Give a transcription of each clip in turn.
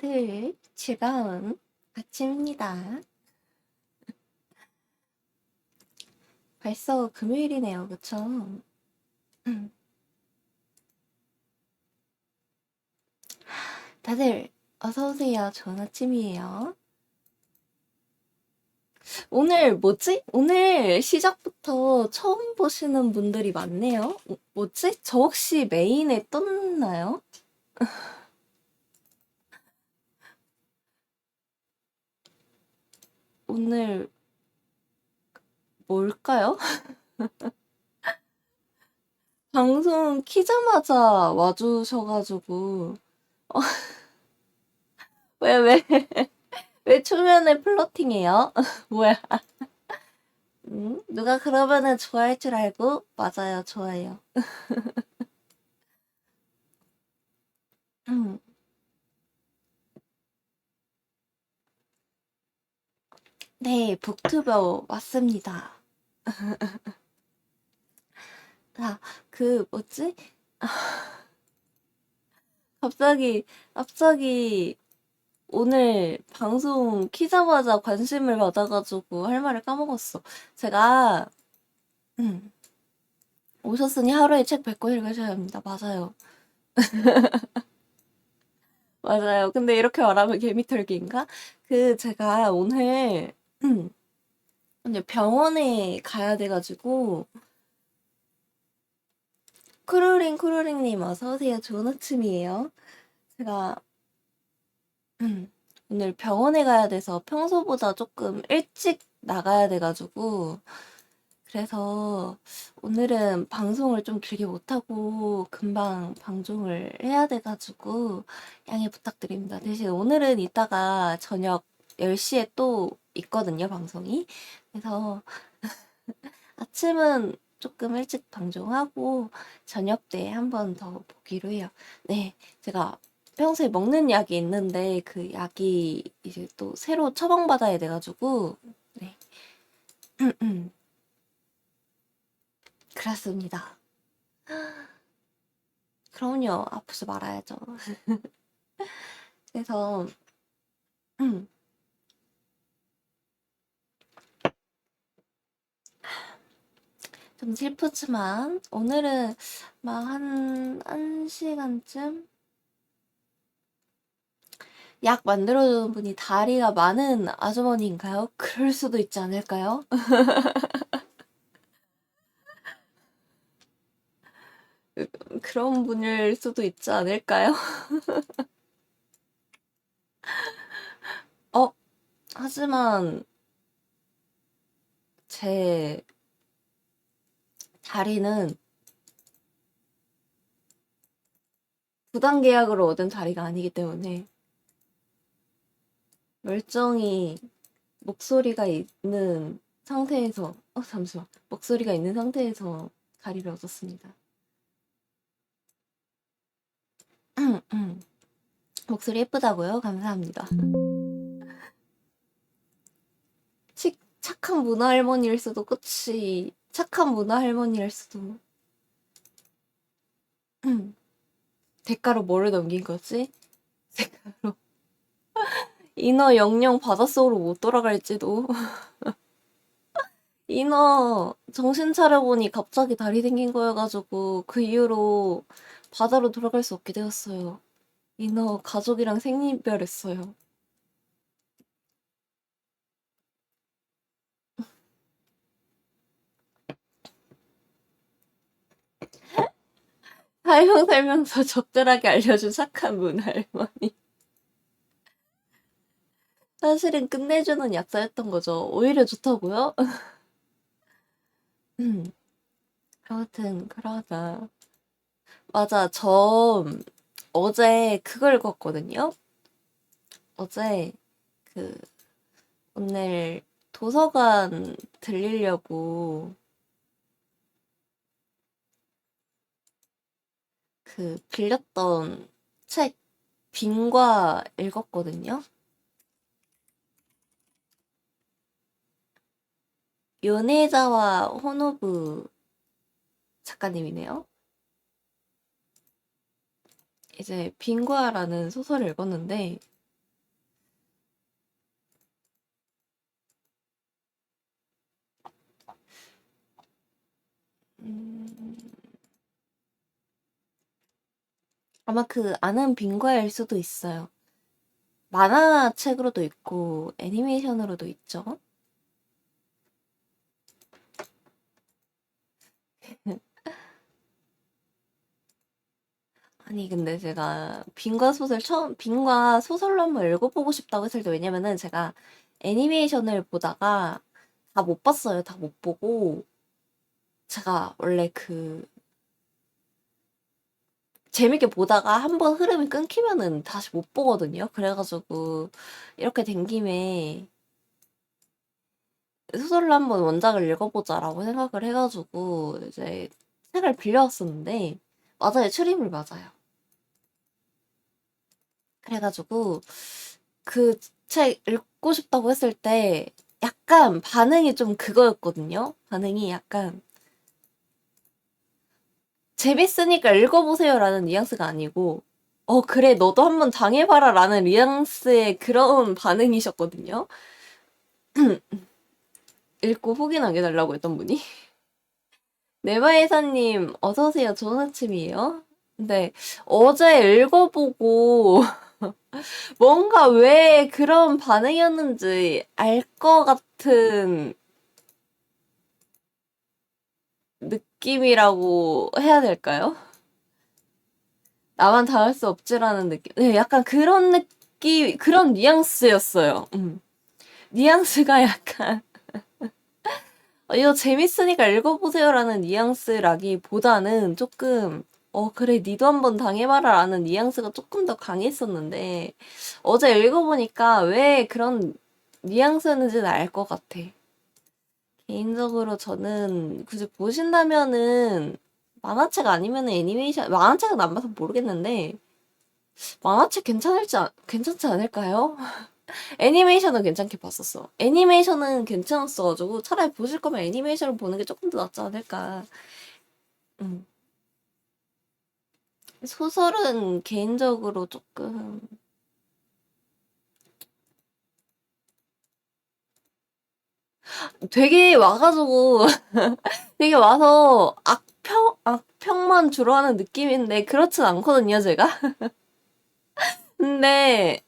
다들 즐거운 아침입니다. 벌써 금요일이네요, 그쵸? 다들 어서오세요. 좋은 아침이에요. 오늘 뭐지? 오늘 시작부터 처음 보시는 분들이 많네요. 뭐지? 저 혹시 메인에 떴나요? 오늘 뭘까요? 방송 키자마자 와주셔가지고 왜, 왜, 왜 초면에 플러팅해요? 뭐야? 누가 그러면은 좋아할 줄 알고? 맞아요, 좋아요. 음, 네, 북튜버 맞습니다. 아, 뭐지? 갑자기 오늘 방송 키자마자 관심을 받아가지고 할 말을 까먹었어. 제가, 음, 오셨으니 하루에 책 100권 읽으셔야 합니다. 맞아요. 맞아요. 근데 이렇게 말하면 개미털기인가? 제가 오늘, 이제 병원에 가야 돼가지고, 쿠루링님 어서오세요. 좋은 아침이에요. 제가, 오늘 병원에 가야 돼서 평소보다 조금 일찍 나가야 돼가지고, 그래서 오늘은 방송을 좀 길게 못하고 금방 방송을 해야 돼가지고 양해 부탁드립니다. 대신 오늘은 이따가 저녁 10시에 또 있거든요, 방송이. 그래서 아침은 조금 일찍 방송하고 저녁 때 한 번 더 보기로 해요. 네, 제가 평소에 먹는 약이 있는데 그 약이 이제 또 새로 처방받아야 돼가지고 네. 그렇습니다. 그럼요. 아프지 말아야죠. 그래서 좀 슬프지만 오늘은 막 한 시간쯤 약 만들어주는 분이 다리가 많은 아주머니인가요? 그럴 수도 있지 않을까요? 그런 분일 수도 있지 않을까요? 어, 하지만 제 다리는 부당 계약으로 얻은 다리가 아니기 때문에 멀쩡히 목소리가 있는 상태에서 잠시만. 목소리가 있는 상태에서 다리를 얻었습니다. 목소리 예쁘다고요? 감사합니다. 착한 문화 할머니일 수도, 그치. 착한 문화 할머니일 수도. 대가로 뭐를 넘긴 거지? 대가로. 인어 영영 바닷속으로 못 돌아갈지도. 인어 정신 차려보니 갑자기 다리 생긴 거여가지고 그 이후로 바다로 돌아갈 수 없게 되었어요. 인어 가족이랑 생이별했어요. 살면서 적절하게 알려준 착한 문화 할머니. 사실은 끝내주는 약사였던 거죠. 오히려 좋다고요? 아무튼 그러자. 맞아, 저 어제 그걸 읽었거든요. 어제 그 오늘 도서관 들리려고 빌렸던 책 빙과 읽었거든요. 요네자와 호노부 작가님이네요. 이제 빙과라는 소설을 읽었는데 아마 아는 빙과일 수도 있어요. 만화책으로도 있고 애니메이션으로도 있죠. 아니 근데 제가 빙과 소설로 한번 읽어보고 싶다고 했을 때 왜냐면은 제가 애니메이션을 보다가 다 못 봤어요. 다 못 보고 제가 원래 재밌게 보다가 한번 흐름이 끊기면은 다시 못 보거든요. 그래가지고 이렇게 된 김에 소설로 한번 원작을 읽어보자라고 생각을 해가지고 이제 책을 빌려왔었는데 맞아요. 추리물 맞아요. 그래가지고 그 책 읽고 싶다고 했을 때 약간 반응이 좀 그거였거든요. 반응이 약간 재밌으니까 읽어보세요라는 뉘앙스가 아니고 그래, 너도 한번 당해봐라 라는 뉘앙스의 그런 반응이셨거든요. 읽고 후기 남겨달라고 했던 분이. 네바이사님, 어서오세요. 좋은 아침이에요. 근데 어제 읽어보고 뭔가 왜 그런 반응이었는지 알 것 같은 느낌이라고 해야 될까요? 나만 당할 수 없지라는 느낌. 네, 약간 그런 느낌, 그런 뉘앙스였어요. 뉘앙스가 약간, 이거 재밌으니까 읽어보세요라는 뉘앙스라기보다는 조금, 그래, 니도 한번 당해봐라 라는 뉘앙스가 조금 더 강했었는데, 어제 읽어보니까 왜 그런 뉘앙스였는지는 알 것 같아. 개인적으로 저는 굳이 보신다면은, 만화책 아니면 애니메이션, 만화책은 안 봐서 모르겠는데, 만화책 괜찮지 않을까요? 애니메이션은 괜찮게 봤었어. 애니메이션은 괜찮았어가지고 차라리 보실 거면 애니메이션을 보는 게 조금 더 낫지 않을까. 음. 소설은 개인적으로 조금 되게 와가지고 되게 와서 악평만 주로 하는 느낌인데 그렇진 않거든요, 제가. 근데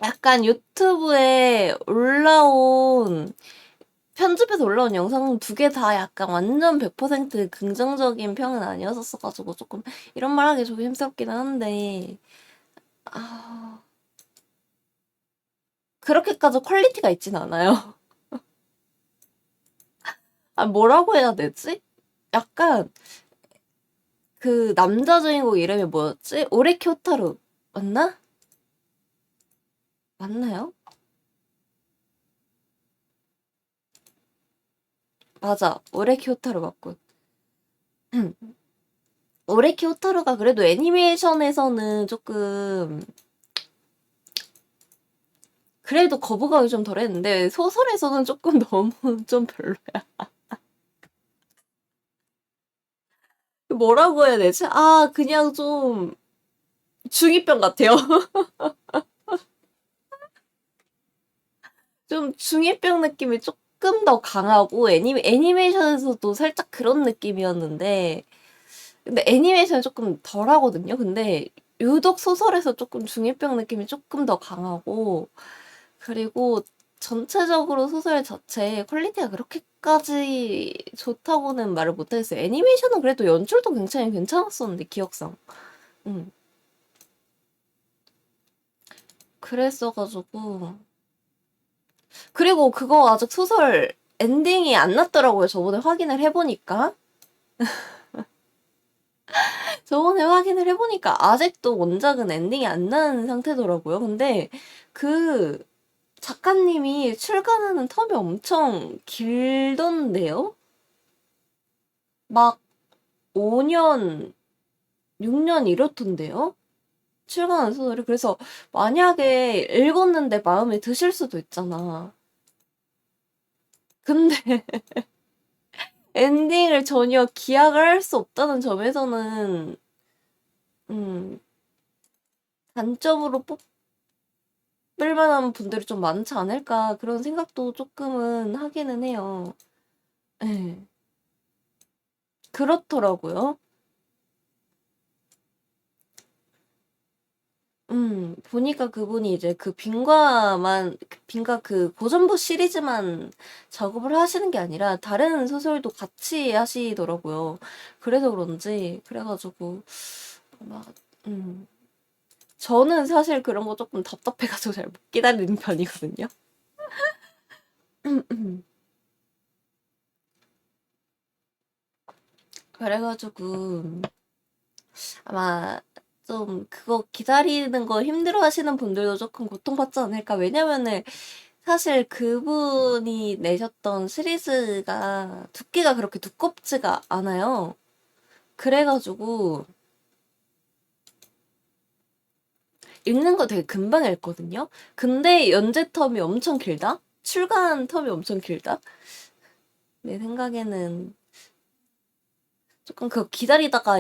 약간 유튜브에 올라온 편집해서 올라온 영상 두 개 다 약간 완전 100% 긍정적인 평은 아니었었어가지고 조금 이런 말 하기 조심스럽긴 한데 아 그렇게까지 퀄리티가 있진 않아요. 아 뭐라고 해야 되지? 약간 그 남자 주인공 이름이 뭐였지? 오레키 호타루 맞나? 맞나요? 맞아, 오레키 호타루 맞군. 오레키 호타루가 그래도 애니메이션에서는 조금 그래도 거부감이 좀 덜했는데 소설에서는 조금 너무 좀 별로야. 뭐라고 해야 되지? 그냥 좀 중이병 같아요. 좀 중이병 느낌이 조금 더 강하고 애니메이션에서도 살짝 그런 느낌이었는데 근데 애니메이션은 조금 덜 하거든요. 근데 유독 소설에서 조금 중이병 느낌이 조금 더 강하고 그리고 전체적으로 소설 자체의 퀄리티가 그렇게까지 좋다고는 말을 못하겠어요. 애니메이션은 그래도 연출도 굉장히 괜찮았었는데 기억상. 음. 그랬어가지고 그리고 그거 아직 소설 엔딩이 안 났더라고요. 저번에 확인을 해보니까. 저번에 확인을 해보니까 아직도 원작은 엔딩이 안 난 상태더라고요. 근데 그 작가님이 출간하는 텀이 엄청 길던데요? 막 5년, 6년 이렇던데요? 출간하는 소설이. 그래서 만약에 읽었는데 마음에 드실 수도 있잖아. 근데 엔딩을 전혀 기약을 할 수 없다는 점에서는 음, 단점으로 뽑을 만한 분들이 좀 많지 않을까 그런 생각도 조금은 하기는 해요. 네. 그렇더라고요. 보니까 그분이 이제 그 빙과 그 고전부 시리즈만 작업을 하시는 게 아니라 다른 소설도 같이 하시더라고요. 그래서 그런지, 그래가지고, 막, 음. 저는 사실 그런 거 조금 답답해가지고 잘 못 기다리는 편이거든요. 그래가지고, 아마 좀 그거 기다리는 거 힘들어 하시는 분들도 조금 고통받지 않을까. 왜냐면은 사실 그분이 내셨던 시리즈가 두께가 그렇게 두껍지가 않아요. 그래가지고 읽는 거 되게 금방 읽거든요. 근데 연재 텀이 엄청 길다? 출간 텀이 엄청 길다? 내 생각에는 조금 그거 기다리다가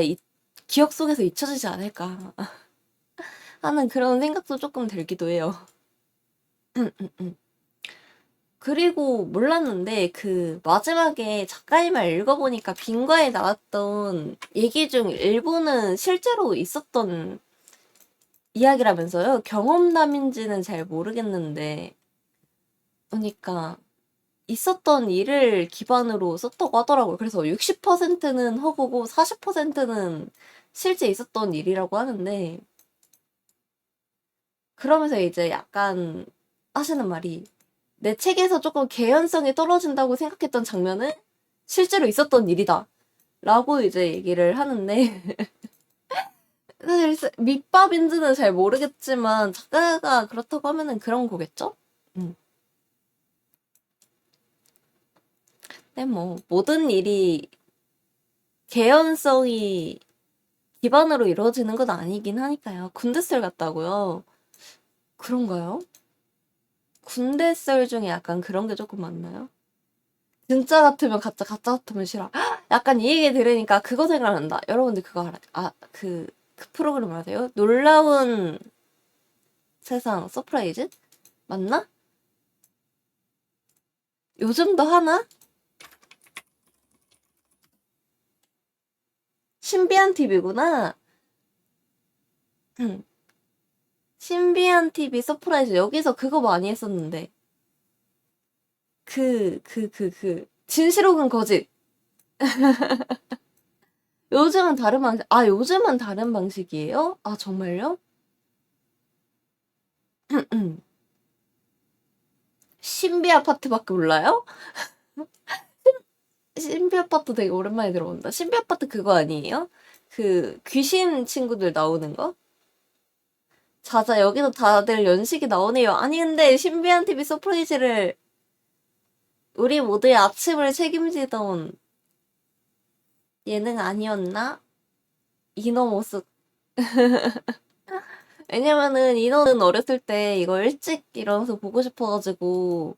기억 속에서 잊혀지지 않을까 하는 그런 생각도 조금 들기도 해요. 그리고 몰랐는데 그 마지막에 작가의 말 읽어보니까 빙과에 나왔던 얘기 중 일부는 실제로 있었던 이야기라면서요. 경험담인지는 잘 모르겠는데 그러니까 있었던 일을 기반으로 썼다고 하더라고요. 그래서 60%는 허구고 40%는 실제 있었던 일이라고 하는데 그러면서 이제 약간 하시는 말이 내 책에서 조금 개연성이 떨어진다고 생각했던 장면은 실제로 있었던 일이다. 라고 이제 얘기를 하는데 사실 밑밥인지는 잘 모르겠지만 작가가 그렇다고 하면은 그런 거겠죠? 음. 근데 뭐 모든 일이 개연성이 기반으로 이루어지는 건 아니긴 하니까요. 군대 썰 같다고요? 그런가요? 군대 썰 중에 약간 그런 게 조금 많나요? 진짜 같으면 가짜, 가짜 같으면 싫어. 약간 이 얘기 들으니까 그거 생각난다. 여러분들 그거 알아? 그 프로그램 아세요? 놀라운 세상 서프라이즈? 맞나? 요즘도 하나? 신비한 TV구나. 응. 신비한 TV 서프라이즈. 여기서 그거 많이 했었는데. 진실 혹은 거짓. 요즘은 다른 방식, 요즘은 다른 방식이에요? 아, 정말요? 신비 아파트밖에 몰라요? 신비 아파트 되게 오랜만에 들어본다. 신비 아파트 그거 아니에요? 그 귀신 친구들 나오는 거? 자자, 여기도 다들 연식이 나오네요. 아니, 근데 신비한 TV 서프라이즈를 우리 모두의 아침을 책임지던 예능 아니었나? 인어 모습. 왜냐면은 인어는 어렸을 때 이거 일찍 일어나서 보고 싶어가지고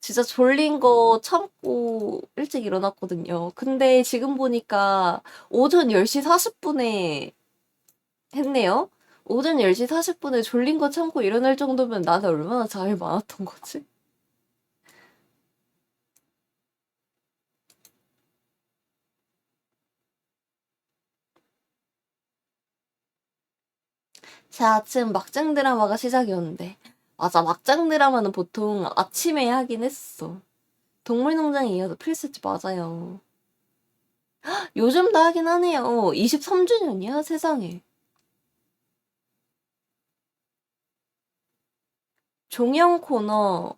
진짜 졸린 거 참고 일찍 일어났거든요. 근데 지금 보니까 오전 10시 40분에 했네요. 오전 10시 40분에 졸린 거 참고 일어날 정도면 나는 얼마나 잠이 많았던 거지? 제 아침 막장 드라마가 시작이었는데. 맞아, 막장 드라마는 보통 아침에 하긴 했어. 동물농장에 이어서 필수지, 맞아요. 요즘도 하긴 하네요. 23주년이야, 세상에. 종영 코너,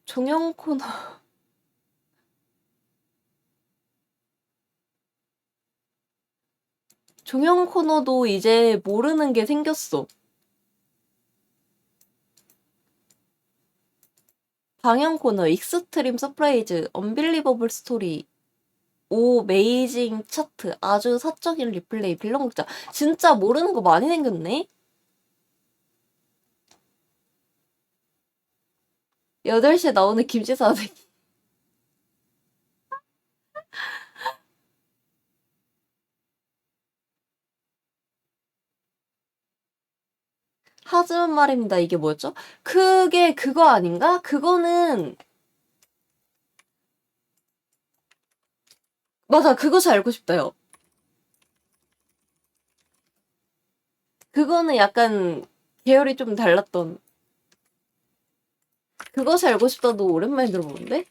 종영 코너, 종영 코너도 이제 모르는 게 생겼어. 방영 코너, 익스트림 서프라이즈, 언빌리버블 스토리, 오 메이징 차트, 아주 사적인 리플레이, 빌런 극장. 진짜 모르는 거 많이 생겼네? 8시에 나오는 김치사대기. 하지만 말입니다. 이게 뭐였죠? 그게 그거 아닌가? 그거는, 맞아, 그것이 알고 싶다요. 그거는 약간 계열이 좀 달랐던. 그것이 알고 싶다도 오랜만에 들어보는데?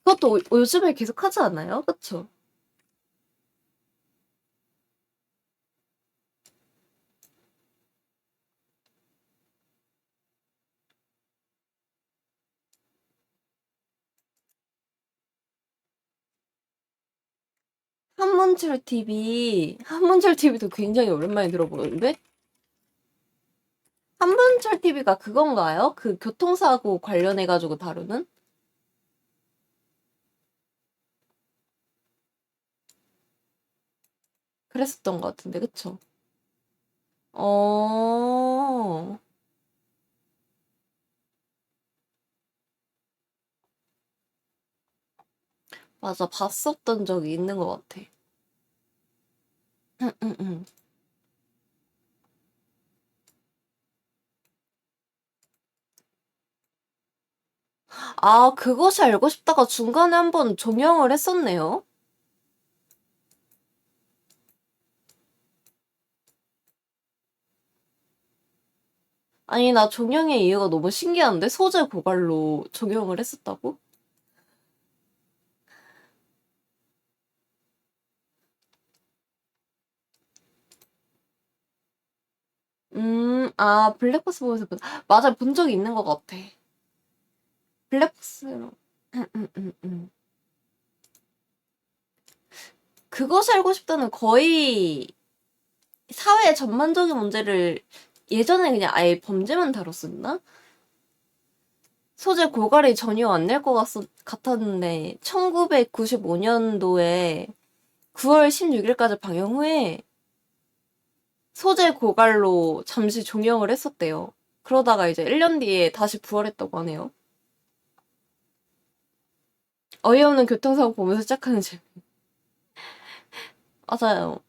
그것도 요즘에 계속 하지 않아요? 그쵸? 한문철 TV, 한문철 TV도 굉장히 오랜만에 들어보는데? 한문철 TV가 그건가요? 그 교통사고 관련해가지고 다루는? 그랬었던 것 같은데, 그쵸? 어, 맞아, 봤었던 적이 있는 것 같아. 응, 응, 응. 아, 그것이 알고 싶다가 중간에 한번 종영을 했었네요. 아니, 나 종영의 이유가 너무 신기한데? 소재 고갈로 종영을 했었다고? 아, 블랙박스 보면서 맞아, 본 적이 있는 것 같아. 블랙박스로. 응, 응, 응, 응. 그것이 알고 싶다는 거의 사회의 전반적인 문제를 예전에 그냥 아예 범죄만 다뤘었나? 소재 고갈이 전혀 안 낼 것 같았는데 1995년도에 9월 16일까지 방영 후에 소재 고갈로 잠시 종영을 했었대요. 그러다가 이제 1년 뒤에 다시 부활했다고 하네요. 어이없는 교통사고 보면서 시작하는 재미. 맞아요.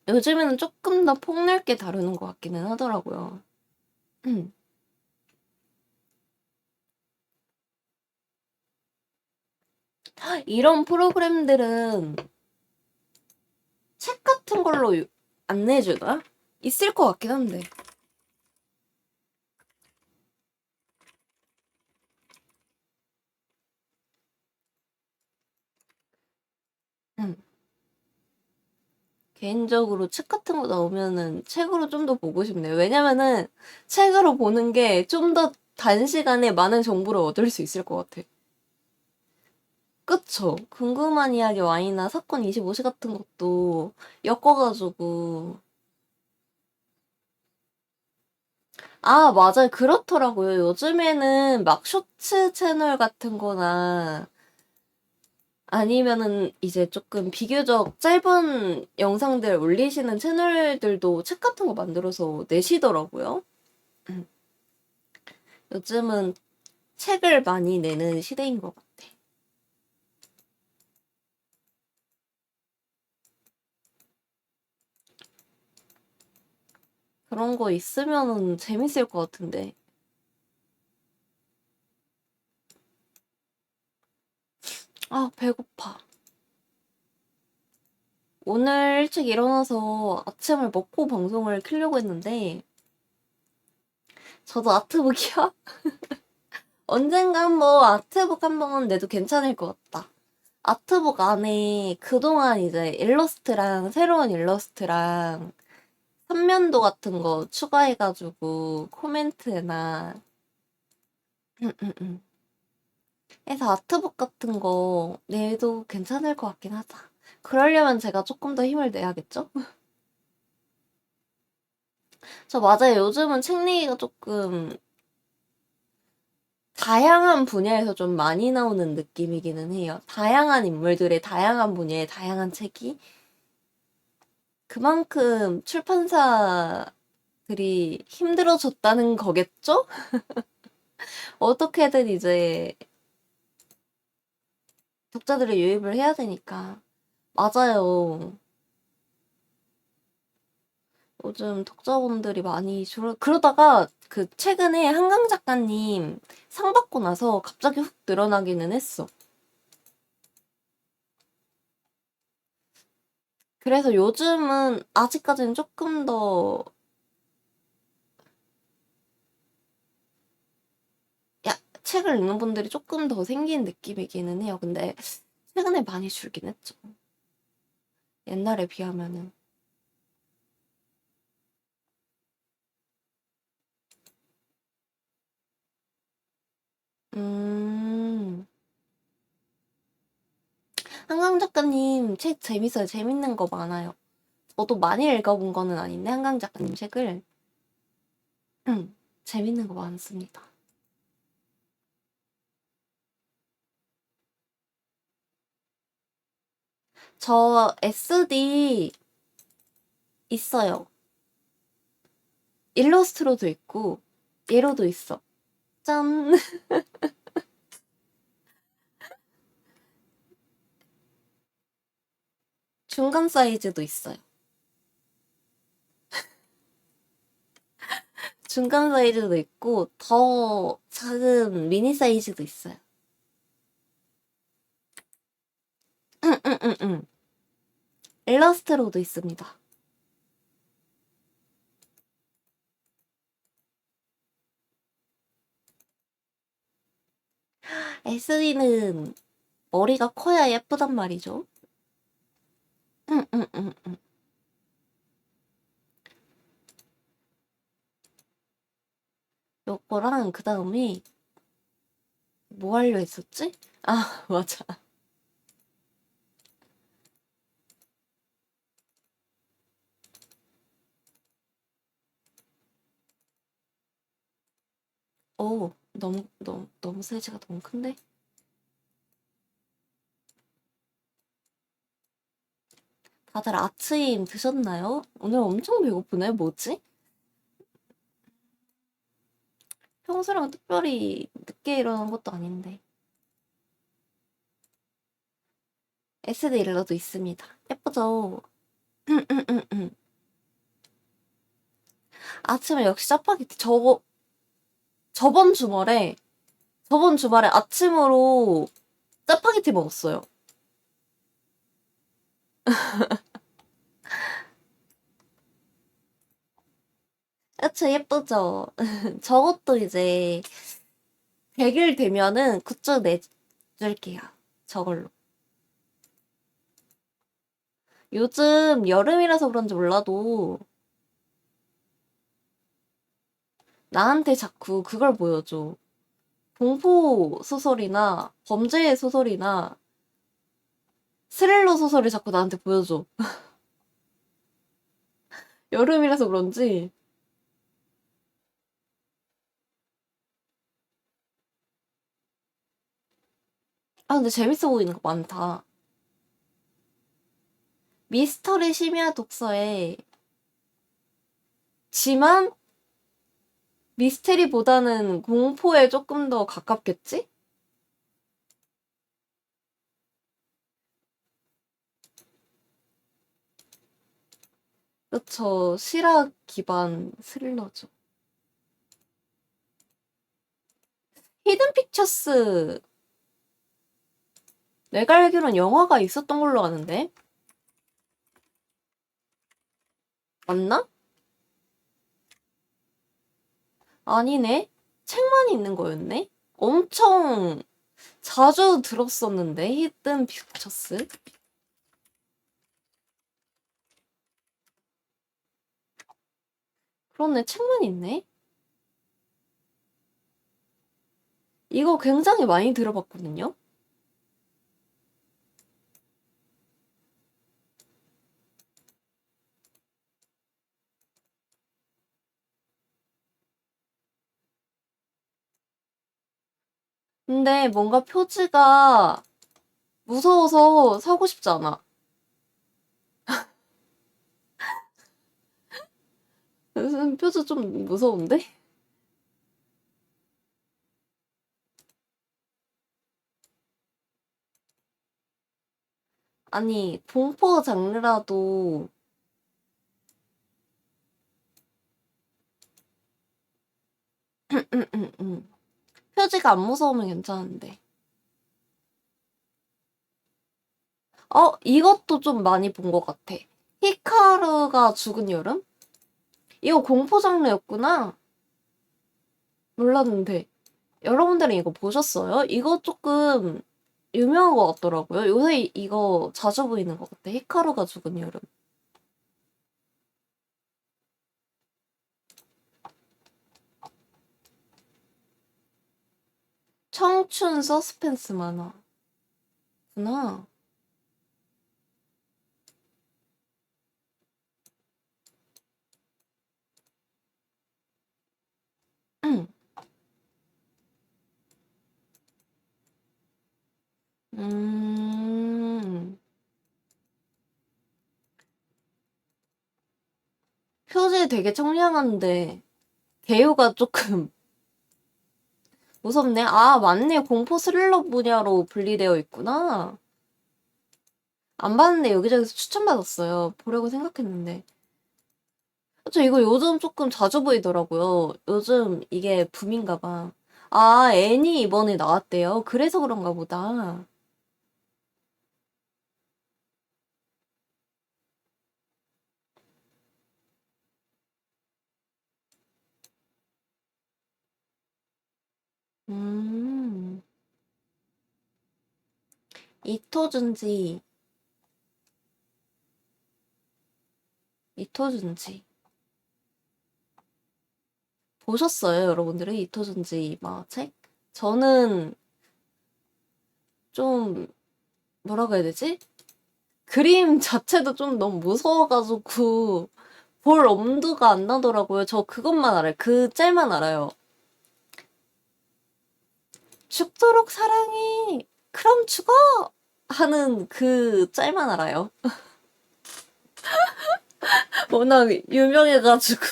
요즘에는 조금 더 폭넓게 다루는 것 같기는 하더라고요. 이런 프로그램들은 책 같은 걸로 안내해주나? 있을 것 같긴 한데. 음. 개인적으로 책 같은 거 나오면은 책으로 좀 더 보고 싶네요. 왜냐면은 책으로 보는 게 좀 더 단시간에 많은 정보를 얻을 수 있을 것 같아. 그쵸? 궁금한 이야기 와이나 사건 25시 같은 것도 엮어가지고. 아, 맞아요. 그렇더라고요. 요즘에는 막 쇼츠 채널 같은 거나 아니면은 이제 조금 비교적 짧은 영상들 올리시는 채널들도 책 같은 거 만들어서 내시더라고요. 음. 요즘은 책을 많이 내는 시대인 것 같아. 그런 거 있으면은 재밌을 것 같은데. 아, 배고파. 오늘 일찍 일어나서 아침을 먹고 방송을 켜려고 했는데, 저도 아트북이요? 언젠가 한번 아트북 한번 내도 괜찮을 것 같다. 아트북 안에 그동안 이제 일러스트랑 새로운 일러스트랑 삼면도 같은 거 추가해가지고 코멘트나 해서 아트북 같은 거 내도 괜찮을 것 같긴 하다. 그러려면 제가 조금 더 힘을 내야겠죠? 저 맞아요. 요즘은 책 내기가 조금 다양한 분야에서 좀 많이 나오는 느낌이기는 해요. 다양한 인물들의 다양한 분야의 다양한 책이 그만큼 출판사들이 힘들어졌다는 거겠죠? 어떻게든 이제 독자들을 유입을 해야 되니까. 맞아요. 요즘 독자분들이 많이 그러다가 그 최근에 한강 작가님 상 받고 나서 갑자기 훅 늘어나기는 했어. 그래서 요즘은 아직까지는 조금 더 책을 읽는 분들이 조금 더 생긴 느낌이기는 해요. 근데 최근에 많이 줄긴 했죠. 옛날에 비하면은. 음, 한강 작가님 책 재밌어요. 재밌는 거 많아요. 저도 많이 읽어본 거는 아닌데, 한강 작가님 책을. 재밌는 거 많습니다. 저 SD 있어요. 일러스트로도 있고, 예로도 있어. 짠! 중간 사이즈도 있어요. 중간 사이즈도 있고 더 작은 미니 사이즈도 있어요. 응. 일러스트로도 있습니다. SD는 머리가 커야 예쁘단 말이죠. 응. 요거랑 그 다음에 뭐 하려 했었지? 아, 맞아. 오, 너무 사이즈가 너무 큰데? 다들 아침 드셨나요? 오늘 엄청 배고프네. 뭐지? 평소랑 특별히 늦게 일어난 것도 아닌데. SD 일러도 있습니다. 예쁘죠? 아침에 역시 짜파게티. 저번 주말에, 저번 주말에 아침으로 짜파게티 먹었어요. 그쵸, 예쁘죠? 저것도 이제 100일 되면은 굿즈 내줄게요. 저걸로. 요즘 여름이라서 그런지 몰라도 나한테 자꾸 그걸 보여줘. 공포 소설이나 범죄 소설이나 스릴러 소설을 자꾸 나한테 보여줘. 여름이라서 그런지. 아, 근데 재밌어 보이는 거 많다. 미스터리 심야 독서에 지만 미스테리보다는 공포에 조금 더 가깝겠지? 그쵸. 실화 기반 스릴러죠. 히든 픽처스, 내가 알기론 영화가 있었던 걸로 아는데? 맞나? 아니네. 책만 있는 거였네? 엄청 자주 들었었는데, 히든 픽처스? 그러네, 책만 있네? 이거 굉장히 많이 들어봤거든요? 근데 뭔가 표지가 무서워서 사고 싶지 않아. 표지 좀 무서운데? 아니, 공포 장르라도, 표지가 안 무서우면 괜찮은데. 이것도 좀 많이 본 것 같아. 히카루가 죽은 여름? 이거 공포 장르였구나. 몰랐는데. 여러분들은 이거 보셨어요? 이거 조금 유명한 것 같더라고요. 요새 이거 자주 보이는 것 같아. 히카루가 죽은 여름. 청춘 서스펜스 만화구나. 응. 음, 표지 되게 청량한데, 개요가 조금 무섭네. 아, 맞네. 공포 스릴러 분야로 분리되어 있구나. 안 봤는데 여기저기서 추천받았어요. 보려고 생각했는데. 저 이거 요즘 조금 자주 보이더라고요. 요즘 이게 붐인가 봐. 아, 애니 이번에 나왔대요. 그래서 그런가 보다. 음, 이토준지, 이토준지. 보셨어요, 여러분들은? 이토준지 막 책? 저는 좀, 뭐라고 해야 되지? 그림 자체도 좀 너무 무서워가지고, 볼 엄두가 안 나더라고요. 저 그것만 알아요. 그 짤만 알아요. 죽도록 사랑해! 그럼 죽어! 하는 그 짤만 알아요. 워낙 유명해가지고.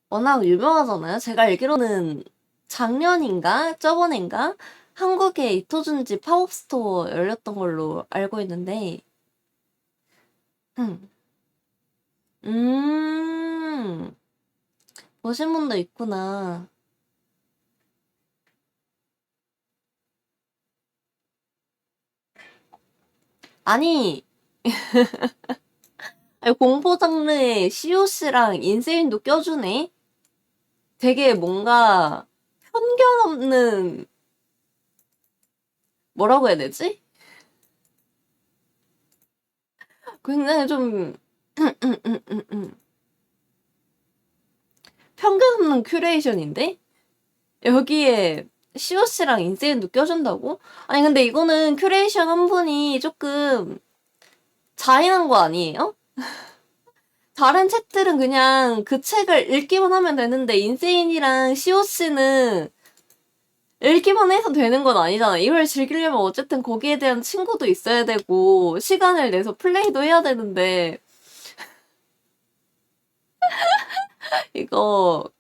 워낙 유명하잖아요. 제가 알기로는 작년인가? 저번인가? 한국에 이토준지 팝업 스토어 열렸던 걸로 알고 있는데, 음, 음, 보신 분도 있구나. 아니, 아니, 공포 장르에 COC랑 인세인도 껴주네? 되게 뭔가 편견 없는, 뭐라고 해야 되지? 굉장히 좀, 편견 없는 큐레이션인데? 여기에 COC랑 인세인도 껴준다고? 아니, 근데 이거는 큐레이션 한 분이 조금 잔인한 거 아니에요? 다른 책들은 그냥 그 책을 읽기만 하면 되는데, 인세인이랑 COC는 읽기만 해서 되는 건 아니잖아. 이걸 즐기려면 어쨌든 거기에 대한 친구도 있어야 되고, 시간을 내서 플레이도 해야 되는데, 이거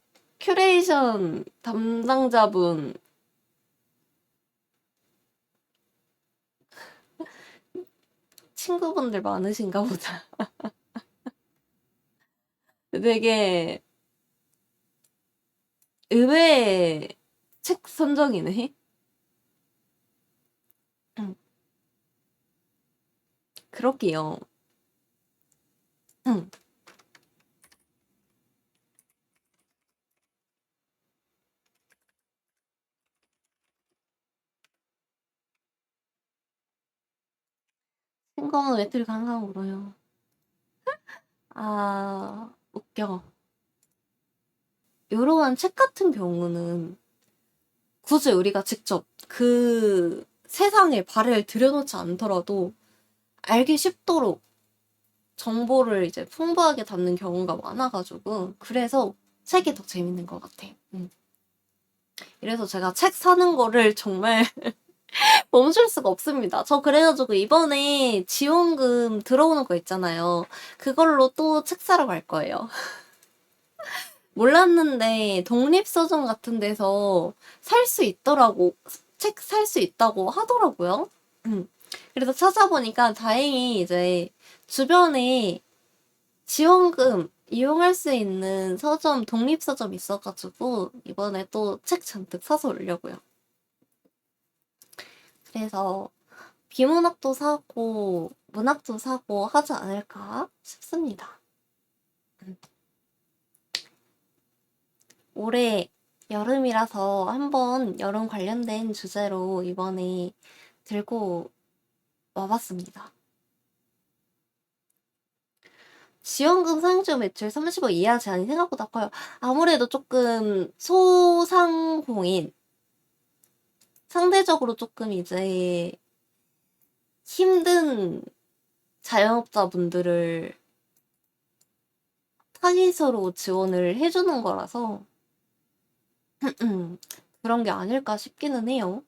큐레이션 담당자분 친구분들 많으신가 보다. 되게 의외의 책 선정이네. 응, 그러게요. 응. 친구는 외톨이 항상 울어요. 아, 웃겨. 이런 책 같은 경우는 굳이 우리가 직접 그 세상에 발을 들여놓지 않더라도 알기 쉽도록 정보를 이제 풍부하게 담는 경우가 많아가지고 그래서 책이 더 재밌는 것 같아. 이래서 제가 책 사는 거를 정말 멈출 수가 없습니다. 저 그래가지고 이번에 지원금 들어오는 거 있잖아요. 그걸로 또 책 사러 갈 거예요. 몰랐는데 독립서점 같은 데서 살 수 있더라고. 책 살 수 있다고 하더라고요. 그래서 찾아보니까 다행히 이제 주변에 지원금 이용할 수 있는 서점, 독립서점 있어가지고 이번에 또 책 잔뜩 사서 오려고요. 그래서 비문학도 사고 문학도 사고 하지 않을까 싶습니다. 올해 여름이라서 한번 여름 관련된 주제로 이번에 들고 와봤습니다. 지원금 사용자 매출 30억 이하 제한이 생각보다 커요. 아무래도 조금 소상공인, 상대적으로 조금 이제 힘든 자영업자분들을 타깃으로 지원을 해주는 거라서 그런 게 아닐까 싶기는 해요.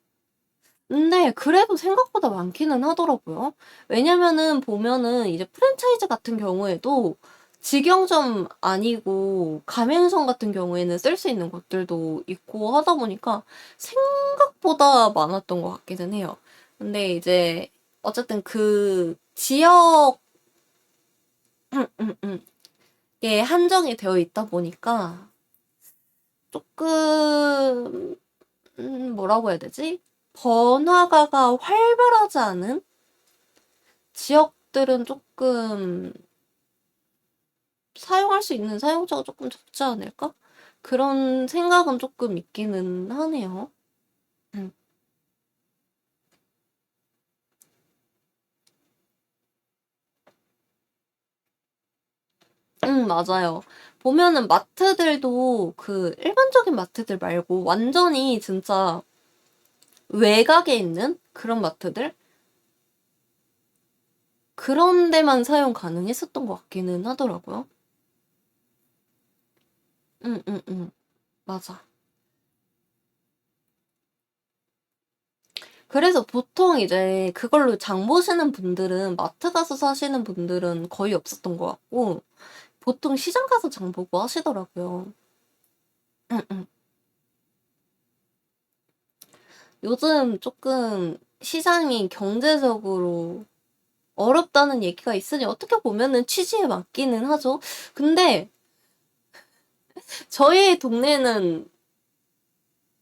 근데 그래도 생각보다 많기는 하더라고요. 왜냐면은 보면은 이제 프랜차이즈 같은 경우에도 직영점 아니고 가맹점 같은 경우에는 쓸 수 있는 것들도 있고 하다 보니까 생각보다 많았던 것 같기는 해요. 근데 이제 어쨌든 그 지역에 한정이 되어 있다 보니까 조금 뭐라고 해야 되지? 번화가가 활발하지 않은 지역들은 조금 사용할 수 있는 사용자가 조금 적지 않을까? 그런 생각은 조금 있기는 하네요. 음. 맞아요. 보면은 마트들도 그 일반적인 마트들 말고 완전히 진짜 외곽에 있는 그런 마트들? 그런 데만 사용 가능했었던 것 같기는 하더라고요. 응, 응, 응. 맞아. 그래서 보통 이제 그걸로 장 보시는 분들은 마트 가서 사시는 분들은 거의 없었던 것 같고 보통 시장 가서 장 보고 하시더라고요. 응, 응. 요즘 조금 시장이 경제적으로 어렵다는 얘기가 있으니 어떻게 보면은 취지에 맞기는 하죠. 근데 저희 동네는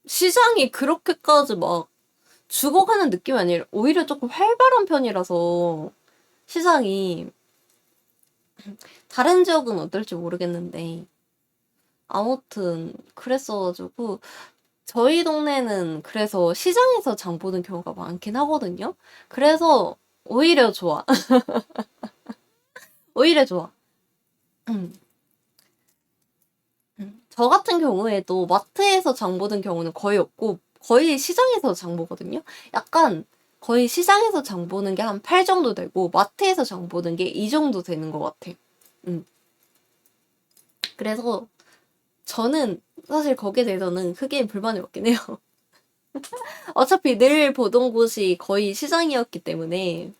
시장이 그렇게까지 막 죽어가는 느낌이 아니라 오히려 조금 활발한 편이라서 시장이 다른 지역은 어떨지 모르겠는데 아무튼 그랬어가지고 저희 동네는 그래서 시장에서 장 보는 경우가 많긴 하거든요. 그래서 오히려 좋아. 오히려 좋아. 음. 저 같은 경우에도 마트에서 장 보는 경우는 거의 없고 거의 시장에서 장 보거든요. 약간 거의 시장에서 장 보는 게 한 8 정도 되고 마트에서 장 보는 게 2 정도 되는 것 같아. 음. 그래서 저는 사실 거기에 대해서는 크게 불만이 없긴 해요. 어차피 늘 보던 곳이 거의 시장이었기 때문에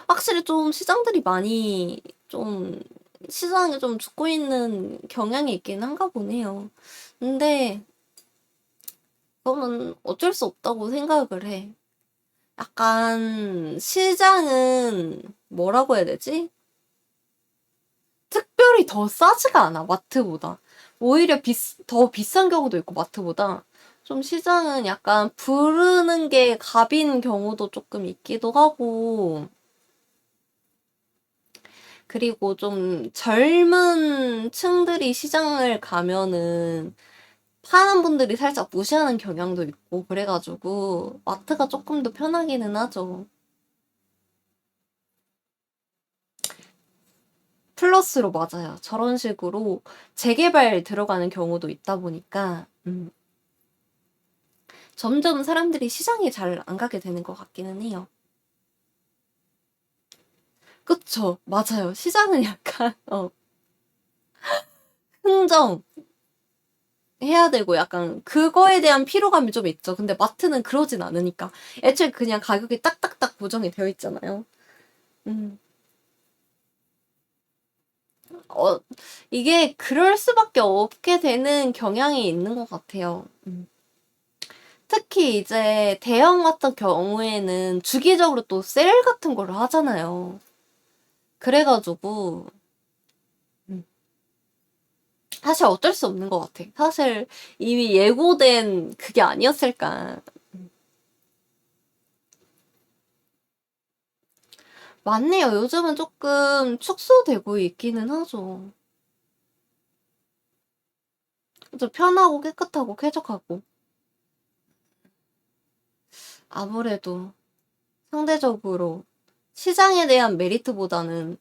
확실히 좀 시장들이 많이 좀 시장이 좀 죽고 있는 경향이 있긴 한가 보네요. 근데 그거는 어쩔 수 없다고 생각을 해. 약간 시장은 뭐라고 해야 되지? 특별히 더 싸지가 않아, 마트보다. 오히려 더 비싼 경우도 있고, 마트보다. 좀 시장은 약간 부르는 게 갑인 경우도 조금 있기도 하고, 그리고 좀 젊은 층들이 시장을 가면은 파는 분들이 살짝 무시하는 경향도 있고, 그래가지고, 마트가 조금 더 편하기는 하죠. 플러스로 맞아요. 저런 식으로 재개발 들어가는 경우도 있다 보니까, 점점 사람들이 시장에 잘 안 가게 되는 것 같기는 해요. 그쵸? 맞아요. 시장은 약간, 흥정 해야 되고 약간 그거에 대한 피로감이 좀 있죠. 근데 마트는 그러진 않으니까. 애초에 그냥 가격이 딱딱딱 고정이 되어 있잖아요. 음, 어, 이게 그럴 수밖에 없게 되는 경향이 있는 것 같아요. 특히 이제 대형 같은 경우에는 주기적으로 또 세일 같은 거를 하잖아요. 그래가지고, 음, 사실 어쩔 수 없는 것 같아. 사실 이미 예고된 그게 아니었을까. 맞네요. 요즘은 조금 축소되고 있기는 하죠. 좀 편하고 깨끗하고 쾌적하고. 아무래도 상대적으로 시장에 대한 메리트보다는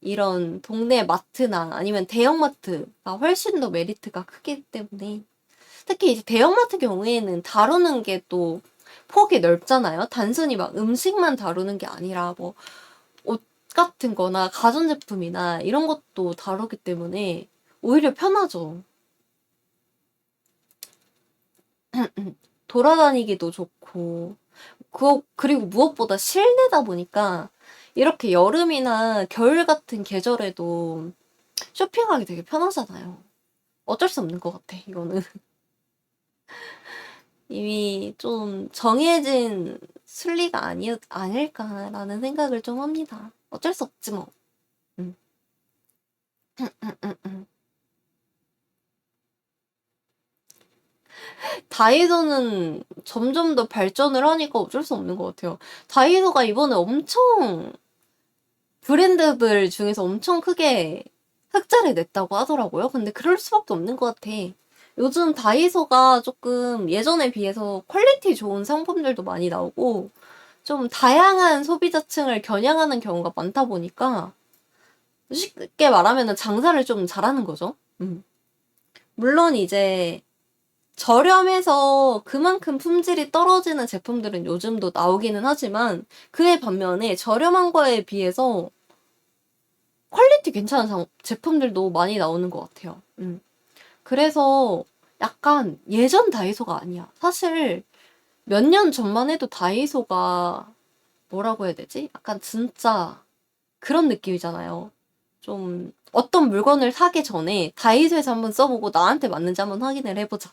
이런 동네 마트나 아니면 대형마트가 훨씬 더 메리트가 크기 때문에 특히 이제 대형마트 경우에는 다루는 게 또 폭이 넓잖아요. 단순히 막 음식만 다루는 게 아니라 뭐 옷 같은 거나 가전제품이나 이런 것도 다루기 때문에 오히려 편하죠. 돌아다니기도 좋고, 그리고 무엇보다 실내다 보니까 이렇게 여름이나 겨울 같은 계절에도 쇼핑하기 되게 편하잖아요. 어쩔 수 없는 것 같아, 이거는. 이미 좀 정해진 순리가 아닐까라는 생각을 좀 합니다. 어쩔 수 없지 뭐. 음. 다이소는 점점 더 발전을 하니까 어쩔 수 없는 것 같아요. 다이소가 이번에 엄청 브랜드들 중에서 엄청 크게 흑자를 냈다고 하더라고요. 근데 그럴 수밖에 없는 것 같아. 요즘 다이소가 조금 예전에 비해서 퀄리티 좋은 상품들도 많이 나오고 좀 다양한 소비자층을 겨냥하는 경우가 많다 보니까 쉽게 말하면 장사를 좀 잘하는 거죠. 물론 이제 저렴해서 그만큼 품질이 떨어지는 제품들은 요즘도 나오기는 하지만 그에 반면에 저렴한 거에 비해서 퀄리티 괜찮은 제품들도 많이 나오는 것 같아요. 그래서 약간 예전 다이소가 아니야. 사실 몇 년 전만 해도 다이소가 뭐라고 해야 되지? 약간 진짜 그런 느낌이잖아요. 좀 어떤 물건을 사기 전에 다이소에서 한번 써보고 나한테 맞는지 한번 확인을 해보자.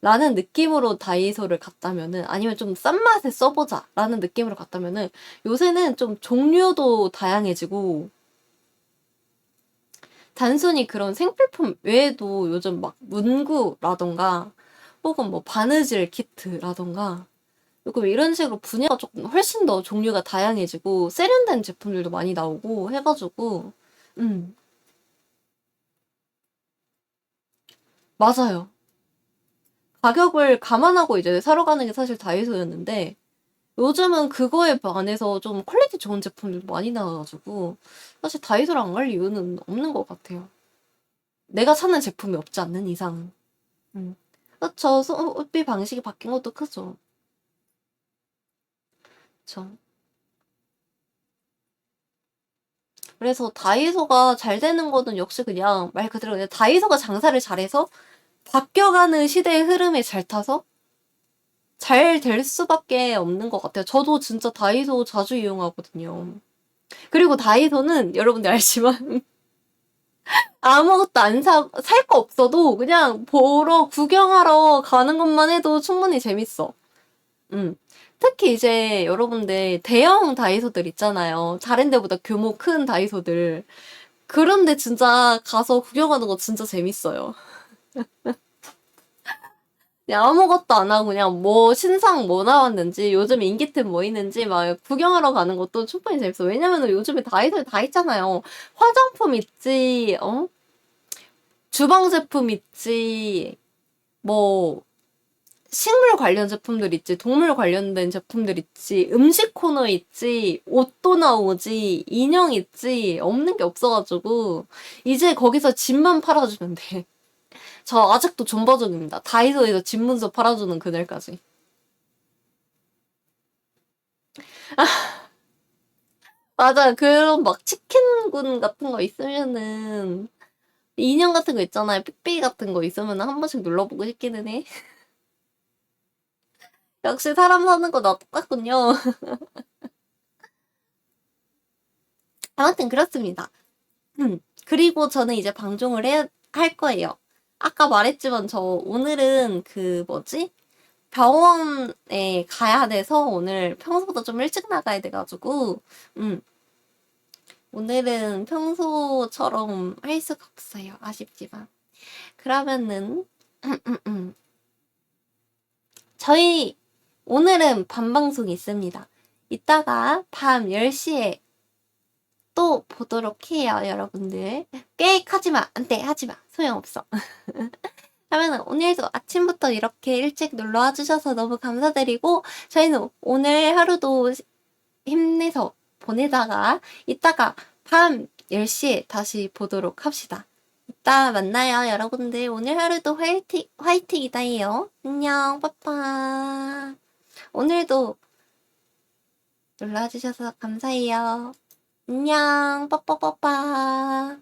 라는 느낌으로 다이소를 갔다면은 아니면 좀 싼 맛에 써보자 라는 느낌으로 갔다면은 요새는 좀 종류도 다양해지고 단순히 그런 생필품 외에도 요즘 막 문구라던가 혹은 뭐 바느질 키트라던가 조금 이런 식으로 분야가 조금 훨씬 더 종류가 다양해지고 세련된 제품들도 많이 나오고 해가지고 음 맞아요. 가격을 감안하고 이제 사러 가는 게 사실 다이소였는데 요즘은 그거에 반해서 좀 퀄리티 좋은 제품들도 많이 나와가지고 사실 다이소를 안 갈 이유는 없는 것 같아요. 내가 찾는 제품이 없지 않는 이상. 음. 그쵸. 소비 방식이 바뀐 것도 크죠. 그쵸. 그래서 다이소가 잘 되는 거는 역시 그냥 말 그대로 그냥 다이소가 장사를 잘해서 바뀌어가는 시대의 흐름에 잘 타서 잘 될 수밖에 없는 것 같아요. 저도 진짜 다이소 자주 이용하거든요. 그리고 다이소는 여러분들 알지만 아무것도 살 거 없어도 그냥 보러, 구경하러 가는 것만 해도 충분히 재밌어. 음. 특히 이제 여러분들 대형 다이소들 있잖아요. 다른 데보다 규모 큰 다이소들. 그런데 진짜 가서 구경하는 거 진짜 재밌어요. 그냥 아무것도 안 하고 그냥 뭐 신상 뭐 나왔는지 요즘 인기템 뭐 있는지 막 구경하러 가는 것도 충분히 재밌어. 왜냐면은 요즘에 다이소에 다 있잖아요. 화장품 있지, 주방 제품 있지, 뭐 식물 관련 제품들 있지, 동물 관련된 제품들 있지, 음식 코너 있지, 옷도 나오지, 인형 있지, 없는 게 없어가지고, 이제 거기서 집만 팔아주면 돼. 저 아직도 존버중입니다. 다이소에서 집 문서 팔아주는 그날까지. 맞아, 그런 막 치킨군 같은 거 있으면은, 인형 같은 거 있잖아요. pik픽이 같은 거 있으면 한 번씩 눌러보고 싶기는 해. 역시 사람 사는 거 나 똑같군요. 아무튼 그렇습니다. 그리고 저는 이제 방종을 할 거예요. 아까 말했지만 저 오늘은 그 뭐지? 병원에 가야 돼서 오늘 평소보다 좀 일찍 나가야 돼가지고, 오늘은 평소처럼 할 수가 없어요. 아쉽지만. 그러면은, 저희 오늘은 밤방송이 있습니다. 이따가 밤 10시에 또 보도록 해요, 여러분들. 계획하지 마. 안 돼, 하지 마. 소용없어. 그러면 오늘도 아침부터 이렇게 일찍 놀러와 주셔서 너무 감사드리고, 저희는 오늘 하루도 힘내서 보내다가, 이따가 밤 10시에 다시 보도록 합시다. 이따 만나요, 여러분들. 오늘 하루도 화이팅이다요. 안녕, 빠빠. 오늘도 놀러와 주셔서 감사해요. 안녕, 빠빠빠빠.